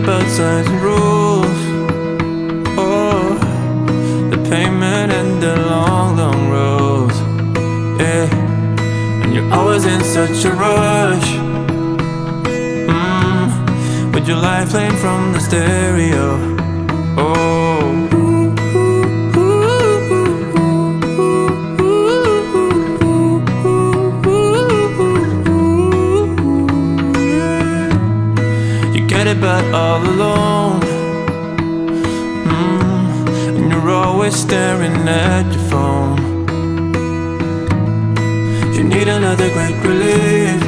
about signs and rules. Oh, the pavement and the long, long roads. Yeah, and you're always in such a rush. With your life playing from the stereo. Oh, you get it but all alone. And you're always staring at your phone. You need another quick relief.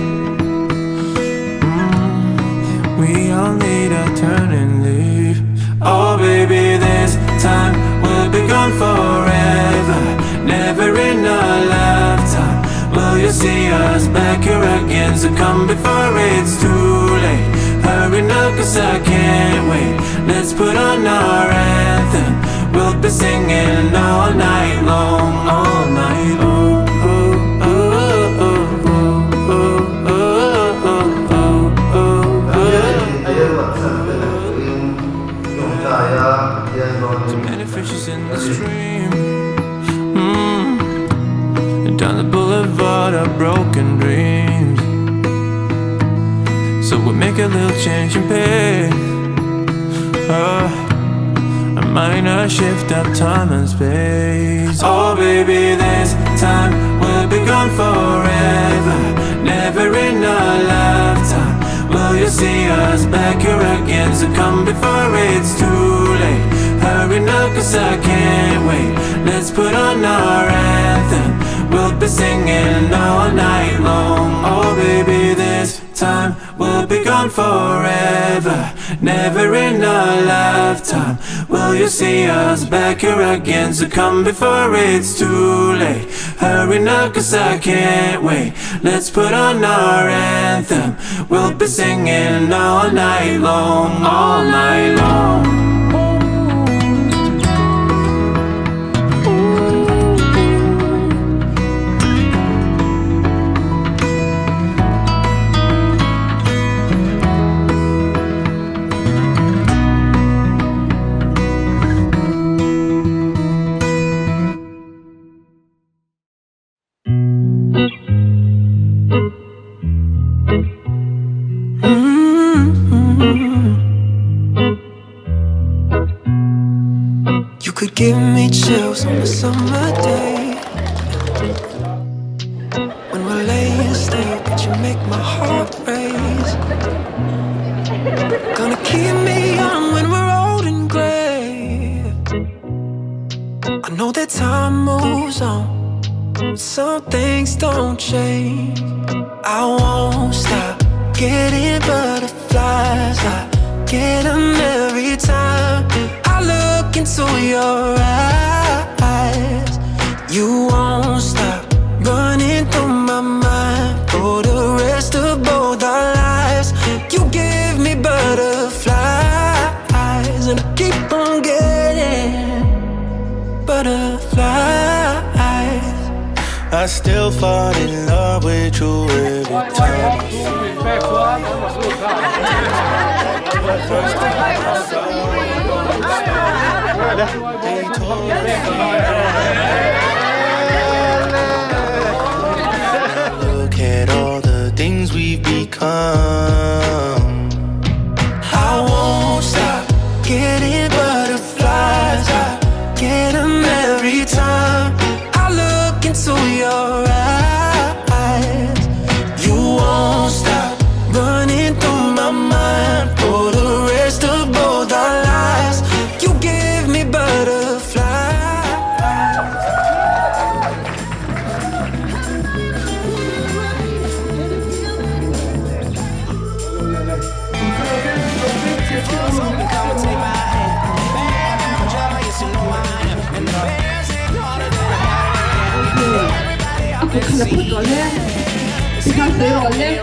We all need a turn and leave. Oh baby, this time we'll be gone forever. Never in a lifetime will you see us back here again. So come before it's too late. Hurry now cause I can't wait. Let's put on our anthem. We'll be singing all night long. All night long. Too many fishes in the stream. Down the boulevard of broken dreams. So we'll make a little change in pace. A minor shift of time and space. Oh baby, this time we'll be gone forever. Never in a lifetime will you see us back here again. So come before it's too late. Hurry now cause I can't wait. Let's put on our anthem. We'll be singing all night long. Oh baby, this time we'll be gone forever. Never in a lifetime will you see us back here again. So come before it's too late. Hurry now cause I can't wait. Let's put on our anthem. We'll be singing all night long. All night long. Give me chills on a summer day. When we're laying still, could you make my heart race? Gonna keep me young when we're old and gray. I know that time moves on, but some things don't change. I won't stop getting butterflies. I get them every time I look into your eyes. You won't stop running through my mind for the rest of both our lives. You give me butterflies, and I keep on getting butterflies. I still fall in love with you every time. First time I saw you, they told me look at all the things we've become. I won't stop getting butterflies. I get them every time I look into your eyes. You won't stop running through my mind for the rest of both our lives. You give me butterflies. Ragazzi,